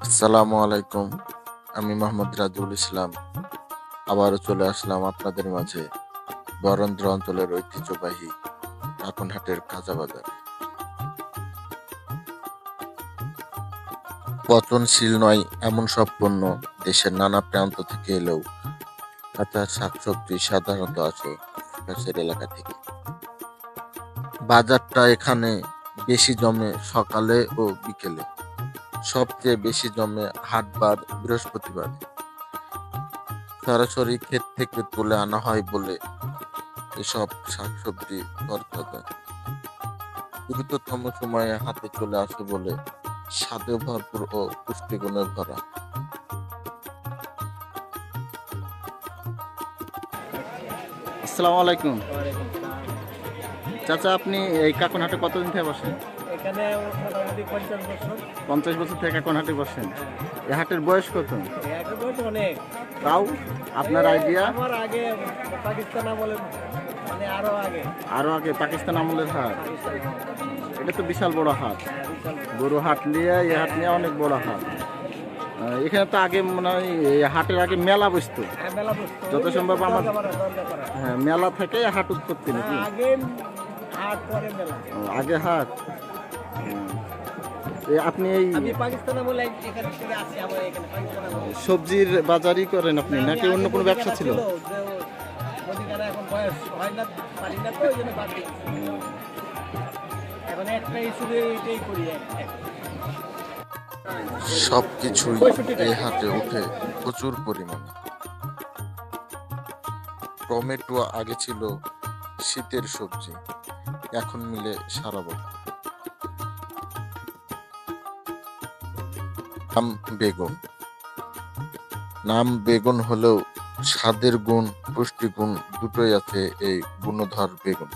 আসসালামু আলাইকুম। আমি মোহাম্মদ রাজুল ইসলাম। আবারও চলে আসলাম আপনাদের মাঝে বরেন্দ্র অঞ্চলের ঐতিহ্যবাহী কাকনহাটের কাঁচা বাজার। পচনশীল নয় এমন সব পণ্য দেশের নানা প্রান্ত থেকে এলেও কাঁচা শাকসবজি সাধারণত আসে আশেপাশের এলাকা থেকে। বাজারটা এখানে বেশি জমে সকালে ও বিকেলে। সবচেয়ে বেশি জমে হাটবার বৃহস্পতিবার। সরাসরি ক্ষেত থেকে তুলে আনা হয় বলে এসব শাকসবজি তরতাজা। দ্রুততম সময়ে হাতে চলে আসে বলে স্বাদে ভরপুর ও পুষ্টিগুণে ভরা। আসসালামু আলাইকুম চাচা, আপনি এই কাকনহাটে কতদিন থেকে বসেন? এখানে মোটামুটি 50 বছর। 50 বছর থেকে কাকনহাটে বসেন। এই হাটের বয়স কত? এখন তো অনেক। তাও আপনার আইডিয়া? আমার আগে পাকিস্তান আমলে, মানে আরো আগে পাকিস্তান আমলের হাট। এটা তো বিশাল বড় হাট। গরু হাট নিয়ে এই হাট নিয়ে অনেক বড় হাট। এখানে তো আগে মনে হয় এই হাটের আগে মেলা বসতো। মেলা বসতো। যত সম্ভব আমার মেলা থেকে হাট উৎপত্তি নাকি? আগে হাট পরে মেলা। আগে হাট। আপনি এই পাকিস্তান আমলে এখানে থেকে আসি, আমরা এখানে পাকিস্তান আমলে সবজির বাজারই করেন আপনি নাকি অন্য কোনো ব্যবসা ছিল? ওদিকে এখন বয়স হয় না, পারি না, তো ওই জন্য বাদ দিয়েছি। এখন একটা শুধু এটাই করি। সবকিছুই এই হাটে ওঠে প্রচুর পরিমাণে। টমেটো আগে ছিল শীতের সবজি, এখন মিলে সারা বছর। নাম বেগুন হলেও স্বাদের গুণ, পুষ্টিগুণ দুটোই আছে এই গুণধর বেগুন।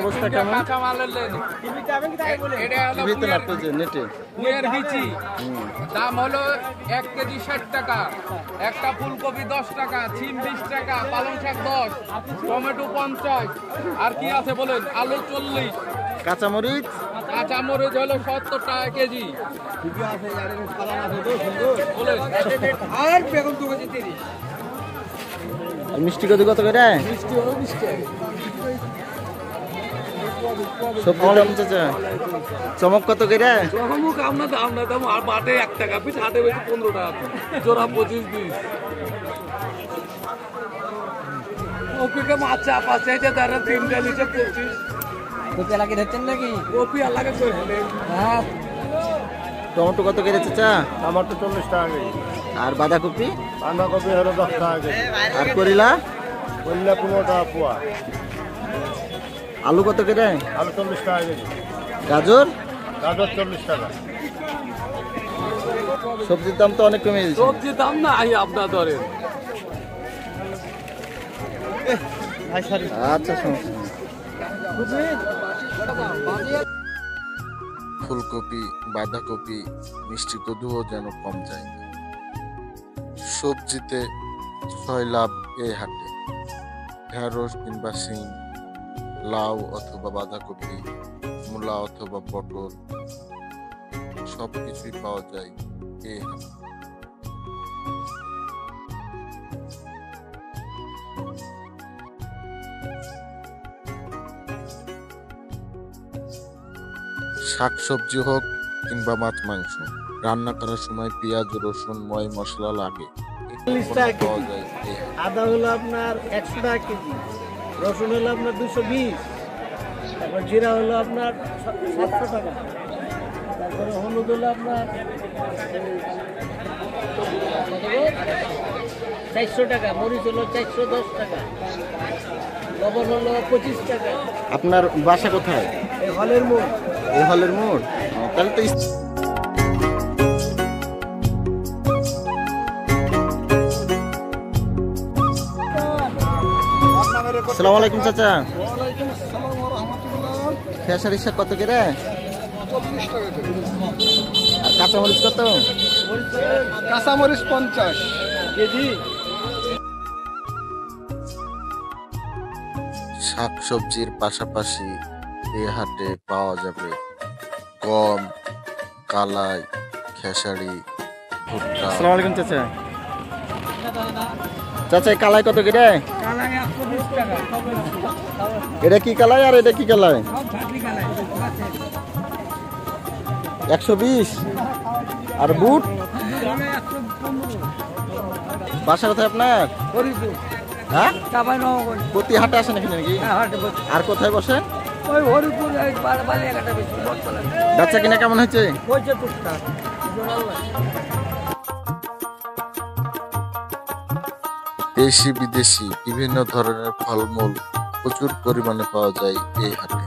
অবস্থা কেমন? দাম হলো 1 কেজি 60 টাকা, একটা ফুলকপি 10 টাকা, সিম 20 টাকা, পালং শাক 10, টমেটো 50, আর কি আছে বলেন, আলু 40, কাঁচামরিচ হলো 70 টাকা কেজি। আর বেগুন 2 কেজি 30। আর মিষ্টি কত কত করে? সবজি দাম চাচা চমক কত করে? আমরা দাম আর বাটে 1 টাকা পিস, হাটে বেশি 15 টাকা, জোড়া 25 পিস। কপিকে মাছ চাপা চাইছে, তারা 3টা নিচে 25। কপি লাগে ধরছেন নাকি? কপি আলাদা করে ফেলে। হ্যাঁ। টমেটো কত করে চাচা? টমেটো 40 টাকা কেজি, আর বাঁধাকপি? বাঁধাকপি হলো 10 টাকা কেজি, আর করিলা? করলা 15 টাকা পোয়া, আলু কত করে? আলু 40 টাকা কেজি, গাজর? গাজর 40 টাকা। সবজির দাম তো অনেক কমে গেছে। সবজির দাম না আপনার ধরেন। আচ্ছা সমস্যা নেই। ফুলকপি, বাঁধাকপি, মিষ্টি কদুও যেন কম যায় না। সবজিতে 6 লাভ এই হাটে। ঢেঁড়স কিংবা শিম, লাউ অথবা বাঁধাকপি, মূলা অথবা পটল, সবকিছুই পাওয়া যায় এই হাটে। শাকসবজি হোক কিংবা মাছ মাংস, রান্না করার সময় পেঁয়াজ, রসুন, ময় মশলা লাগে। পাওয়া যায় এই হাটে। আদা হলো আপনার 100 টাকা কেজি, রসুন হলো আপনার 220, তারপর জিরা হলো আপনার 700 টাকা, তারপরে হলুদ হলো আপনার 400 টাকা, মরিচ হলো 410 টাকা, লবণ হলো 25 টাকা। আপনার বাসা কোথায়? এই হলের মোড়। এই হলের মোড়? তাহলে তো আসসালামু আলাইকুম চাচা। খেসারির শাক কত করে? 40 টাকা কেজি। আর কাঁচামরিচ কত? কাঁচামরিচ 50 কেজি। শাকসবজির পাশাপাশি এই হাটে পাওয়া যাবে গম, কালাই, খেসারি, ভুট্টা। আসসালামু আলাইকুম চাচা। চাচা এই কালাই কত করে? এটা কি কালাই আর এটা কি কালাই? 120। আর বুট? বাসা কোথায় আপনার? হ্যাঁ, প্রতি হাটে আসেন এখানে নাকি? আর কোথায় বসেন? বাচ্চা কিনা কেমন হয়েছে? দেশি বিদেশি বিভিন্ন ধরনের ফলমূল প্রচুর পরিমাণে পাওয়া যায় এই হাটে।